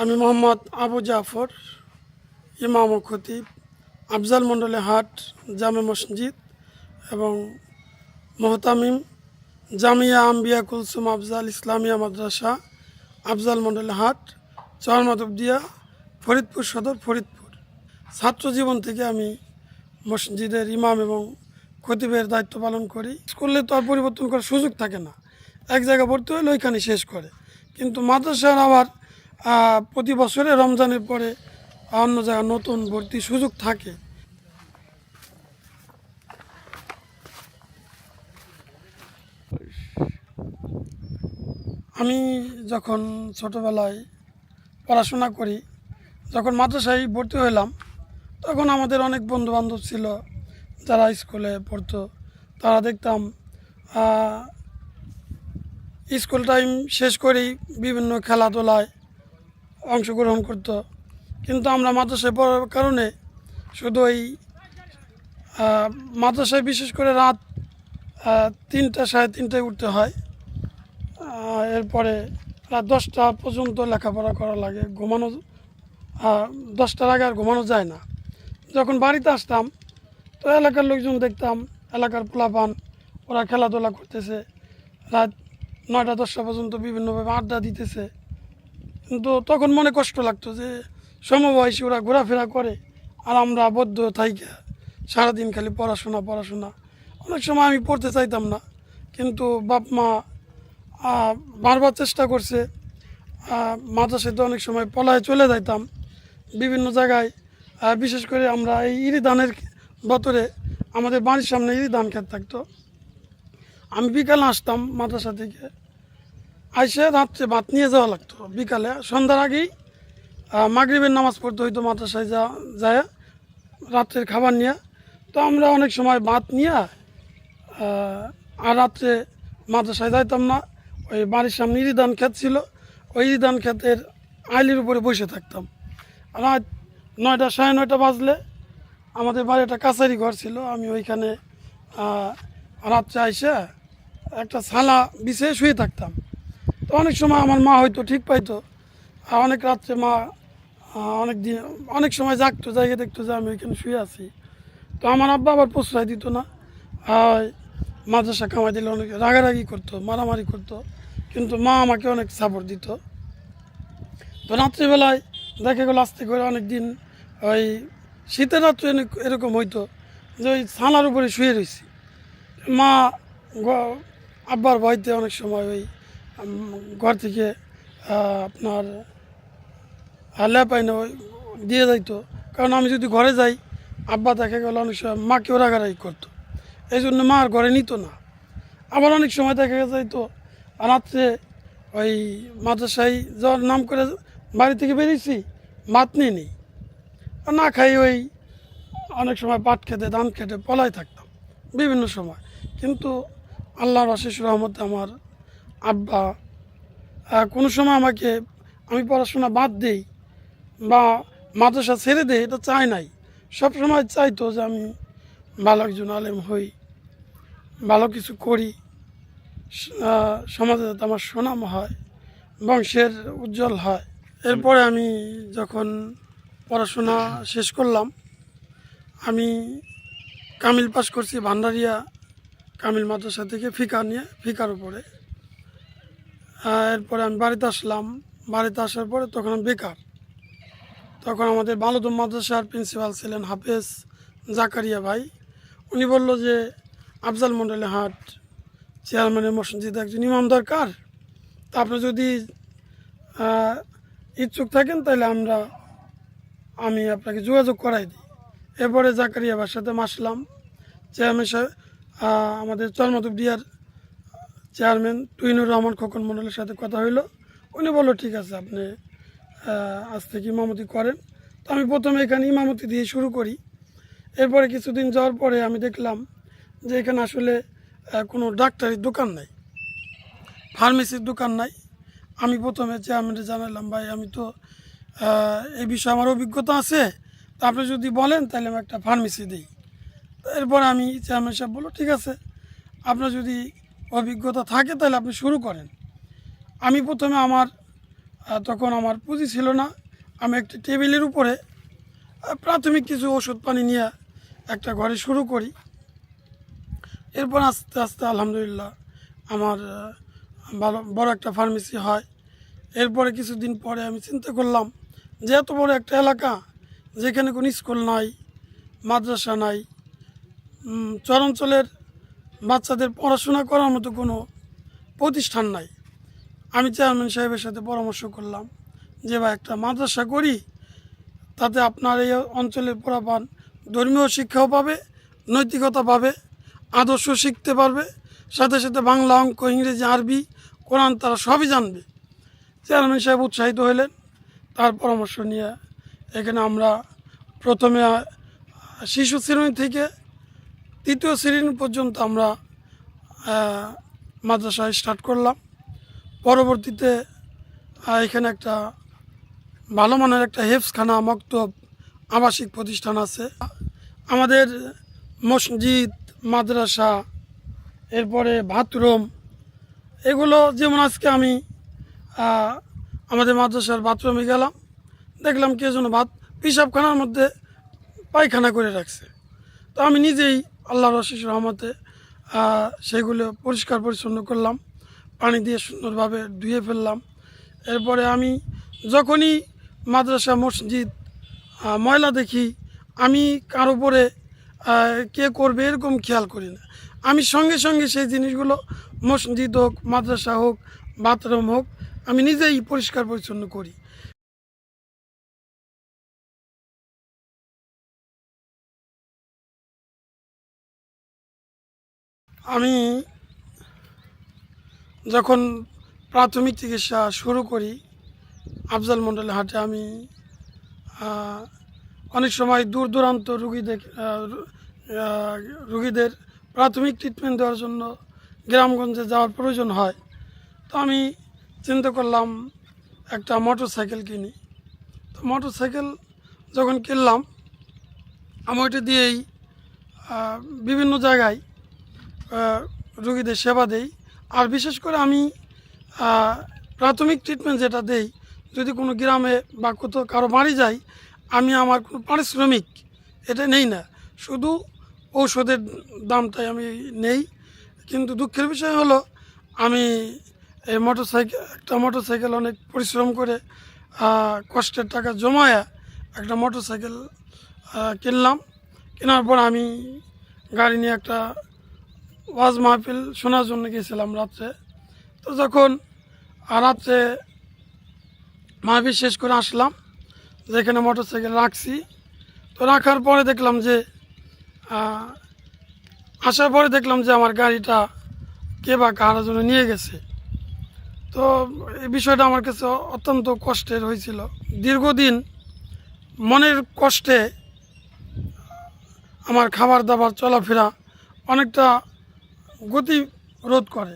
আমি মোহাম্মদ আবু জাফর, ইমাম ও খতিব, আফজাল মণ্ডলে হাট জামে মসজিদ এবং মোহতামিম জামিয়া আম্বিয়া কুলসুম আফজাল ইসলামিয়া মাদ্রাসা, আফজাল মণ্ডলে হাট, চরমাধবদিয়া, ফরিদপুর সদর, ফরিদপুর। ছাত্র জীবন থেকে আমি মসজিদের ইমাম এবং খতিবের দায়িত্ব পালন করি। স্কুলে তো আর পরিবর্তন করার সুযোগ থাকে না, এক জায়গায় ভর্তি হলে ওইখানে শেষ করে। কিন্তু মাদ্রাসার আবার প্রতি বছরে রমজানের পরে অন্য জায়গায় নতুন ভর্তির সুযোগ থাকে। আমি যখন ছোটোবেলায় পড়াশোনা করি, যখন মাদ্রাসায় ভর্তি হলাম, তখন আমাদের অনেক বন্ধুবান্ধব ছিল যারা স্কুলে পড়তো। তারা দেখতাম স্কুল টাইম শেষ করেই বিভিন্ন খেলাধুলায় অংশগ্রহণ করত। কিন্তু আমরা মাদ্রাসায় পড়ার কারণে শুধু ওই মাদ্রাসায় বিশেষ করে রাত 3টা সাড়ে 3টায় উঠতে হয়। এরপরে রাত 10টা পর্যন্ত লেখাপড়া করা লাগে। ঘুমানো 10টার আগে আর ঘুমানো যায় না। যখন বাড়িতে আসতাম তো এলাকার লোকজন দেখতাম, এলাকার পোলাপান ওরা খেলাধুলা করতেছে, রাত 9টা 10টা পর্যন্ত বিভিন্নভাবে আড্ডা দিতেছে। কিন্তু তখন মনে কষ্ট লাগতো যে সমবয়সী ওরা ঘোরাফেরা করে আর আমরা বদ্ধ থাইকা সারাদিন খালি পড়াশোনা পড়াশোনা। অনেক সময় আমি পড়তে চাইতাম না, কিন্তু বাপ মা বারবার চেষ্টা করছে। মাদ্রাসাতে অনেক সময় পলায় চলে যাইতাম বিভিন্ন জায়গায়। বিশেষ করে আমরা এই ইরি ধানের বছরে আমাদের বাড়ির সামনে ইরি ধান ক্ষেত থাকতো। আমি বিকালে আসতাম মাদ্রাসা থেকে, আইসে রাত্রে ভাত নিয়ে যাওয়া লাগতো। বিকালে সন্ধ্যার আগেই মাগরিবের নামাজ পড়তে হইতো মাদ্রাসায় যায় রাত্রের খাবার নিয়ে। তো আমরা অনেক সময় ভাত নিয়ে আর রাত্রে মাদ্রাসায় যাইতাম না। ওই বাড়ির সামনে ইরি ধান ক্ষেত ছিল, ওই ইরি ধান ক্ষেতের আইলির উপরে বসে থাকতাম। রাত 9টা সাড়ে 9টা বাজলে আমাদের বাড়ি একটা কাছারি ঘর ছিল, আমি ওইখানে রাত্রে আইসে একটা ছালা বিছিয়ে শুয়ে থাকতাম। তো অনেক সময় আমার মা হয়তো ঠিক পাইতো, অনেক রাত্রে মা অনেক সময় জাগতো, জায়গায় দেখতো যে আমি ওইখানে শুয়ে আছি। তো আমার আব্বা আবার প্রশ্রয় দিত না, মাদ্রাসা কামাই দিলে অনেক রাগারাগি করতো, মারামারি করতো, কিন্তু মা আমাকে অনেক সাপোর্ট দিত। তো রাত্রিবেলায় দেখা গেলো আস্তে করে অনেক দিন ওই শীতের রাত্রে এরকম হইতো যে ওই ছানার উপরে শুয়ে রয়েছি। মা আব্বার ভয়তে অনেক সময় ওই ঘর থেকে আপনার ল্যাপাইনে দিয়ে যাইতো। কারণ আমি যদি ঘরে যাই, আব্বা দেখা গেলো অনেক সময় মাকেও রাগারাগি করতো, এই জন্য মা আর ঘরে নিত না। আবার অনেক সময় দেখা যাইতো রাত্রে ওই মাদ্রাসায় যাওয়ার নাম করে বাড়ি থেকে বেরিয়েছি, ভাত নিয়ে নেই, না খাই ওই অনেক সময় পাট খেতে ধান খেতে পলাই থাকতাম বিভিন্ন সময়। কিন্তু আল্লাহর অশেষ রহমতে আমার আব্বা কোনো সময় আমাকে আমি পড়াশোনা বাদ দিই বা মাদ্রাসা ছেড়ে দেই এটা চাই নাই। সবসময় চাইতো যে আমি ভালো একজন আলেম হই, ভালো কিছু করি, সমাজে যাতে আমার সুনাম হয়, বংশের উজ্জ্বল হয়। এরপরে আমি যখন পড়াশোনা শেষ করলাম, আমি কামিল পাস করছি ভান্ডারিয়া কামিল মাদ্রাসা থেকে ফিকার উপরে। এরপরে আমি বাড়িতে আসলাম। বাড়িতে আসার পরে তখন আমি বেকার। তখন আমাদের বালুদম মাদ্রাসার প্রিন্সিপাল ছিলেন হাফেজ জাকারিয়া ভাই। উনি বলল যে আফজাল মণ্ডলে হাট চেয়ারম্যানের মসজিদে একজন ইমাম দরকার, তা আপনি যদি ইচ্ছুক থাকেন তাহলে আমি আপনাকে যোগাযোগ করাই দিই। এরপরে জাকারিয়া ভাইয়ের সাথে মাসলাম। চেয়ারম্যান সাহেব আমাদের চরমাধবদিয়ার চেয়ারম্যান তুহিনুর রহমান খোকন মণ্ডলের সাথে কথা হইলো। উনি বললো ঠিক আছে, আপনি আজ থেকে ইমামতি করেন। তো আমি প্রথমে এখানে ইমামতি দিয়ে শুরু করি। এরপরে কিছুদিন যাওয়ার পরে আমি দেখলাম যে এখানে আসলে কোনো ডাক্তারির দোকান নাই, ফার্মেসির দোকান নাই। আমি প্রথমে চেয়ারম্যানকে জানালাম, ভাই আমি তো এই বিষয়ে আমার অভিজ্ঞতা আছে, তা আপনি যদি বলেন তাহলে আমি একটা ফার্মেসি দিই। এরপরে আমি চেয়ারম্যান সাহেব বললো ঠিক আছে, আপনার যদি অভিজ্ঞতা থাকে তাহলে আপনি শুরু করেন। আমি প্রথমে আমার তখন আমার পুঁজি ছিল না। আমি একটি টেবিলের উপরে প্রাথমিক কিছু ওষুধ পানি নিয়ে একটা ঘরে শুরু করি। এরপর আস্তে আস্তে আলহামদুলিল্লাহ আমার ভালো বড় একটা ফার্মেসি হয়। এরপরে কিছুদিন পরে আমি চিন্তা করলাম যে এত বড় একটা এলাকা, যেখানে কোনো স্কুল নাই, মাদ্রাসা নাই, চরাঞ্চলের বাচ্চাদের পড়াশোনা করার মতো কোনো প্রতিষ্ঠান নাই। আমি চেয়ারম্যান সাহেবের সাথে পরামর্শ করলাম যে ভাই একটা মাদ্রাসা করি, তাতে আপনার এই অঞ্চলের পোলাপান ধর্মীয় শিক্ষাও পাবে, নৈতিকতা পাবে, আদর্শ শিখতে পারবে, সাথে সাথে বাংলা, অঙ্ক, ইংরেজি, আরবি, কোরআন তারা সবই জানবে। চেয়ারম্যান সাহেব উৎসাহিত হলেন। তার পরামর্শ নিয়ে এখানে আমরা প্রথমে শিশু শ্রেণী থেকে 3য় শ্রেণী পর্যন্ত আমরা মাদ্রাসা স্টার্ট করলাম। পরবর্তীতে এখানে একটা ভালো মানের একটা হেফজখানা, মক্তব, আবাসিক প্রতিষ্ঠান আছে। আমাদের মসজিদ, মাদ্রাসা, এরপরে বাথরুম, এগুলো যেমন আজকে আমি আমাদের মাদ্রাসার বাথরুমে গেলাম, দেখলাম কে যেন পেশাবখানার মধ্যে পায়খানা করে রাখছে। তো আমি নিজেই আল্লাহর অশেষ রহমতে সেগুলো পরিষ্কার পরিচ্ছন্ন করলাম, পানি দিয়ে সুন্দরভাবে ধুয়ে ফেললাম। এরপরে আমি যখনই মাদ্রাসা, মসজিদ ময়লা দেখি, আমি কার উপরে কে করবে এরকম খেয়াল করি না। আমি সঙ্গে সঙ্গে সেই জিনিসগুলো, মসজিদ হোক, মাদ্রাসা হোক, বাথরুম হোক, আমি নিজেই পরিষ্কার পরিচ্ছন্ন করি। আমি যখন প্রাথমিক চিকিৎসা শুরু করি আফজাল মণ্ডলের হাটে, আমি অনেক সময় দূর দূরান্ত রুগীদের প্রাথমিক ট্রিটমেন্ট দেওয়ার জন্য গ্রামগঞ্জে যাওয়ার প্রয়োজন হয়। তো আমি চিন্তা করলাম একটা মোটর সাইকেল কিনি। তো মোটর সাইকেল যখন কিনলাম, আমি ওইটা দিয়েই বিভিন্ন জায়গায় রুগীদের সেবা দেই। আর বিশেষ করে আমি প্রাথমিক ট্রিটমেন্ট যেটা দেই, যদি কোনো গ্রামে বা কোথাও কারো বাড়ি যাই, আমি আমার কোনো পারিশ্রমিক এটা নেই না, শুধু ঔষধের দামটাই আমি নেই। কিন্তু দুঃখের বিষয় হলো আমি এই একটা মোটর সাইকেল অনেক পরিশ্রম করে কষ্টের টাকা জমায়া একটা মোটর সাইকেল কিনলাম। কেনার পর আমি গাড়ি নিয়ে একটা ওয়াজ মাহফিল শোনার জন্য গিয়েছিলাম রাত্রে। তো যখন রাত্রে মাহফিল শেষ করে আসলাম, যেখানে মোটর সাইকেল রাখছি, তো রাখার পরে দেখলাম যে আসার পরে দেখলাম যে আমার গাড়িটা কে বা কারা জন্য নিয়ে গেছে। তো এই বিষয়টা আমার কাছে অত্যন্ত কষ্টের হয়েছিল। দীর্ঘদিন মনের কষ্টে আমার খাবার দাবার, চলাফেরা অনেকটা গতি রোধ করে।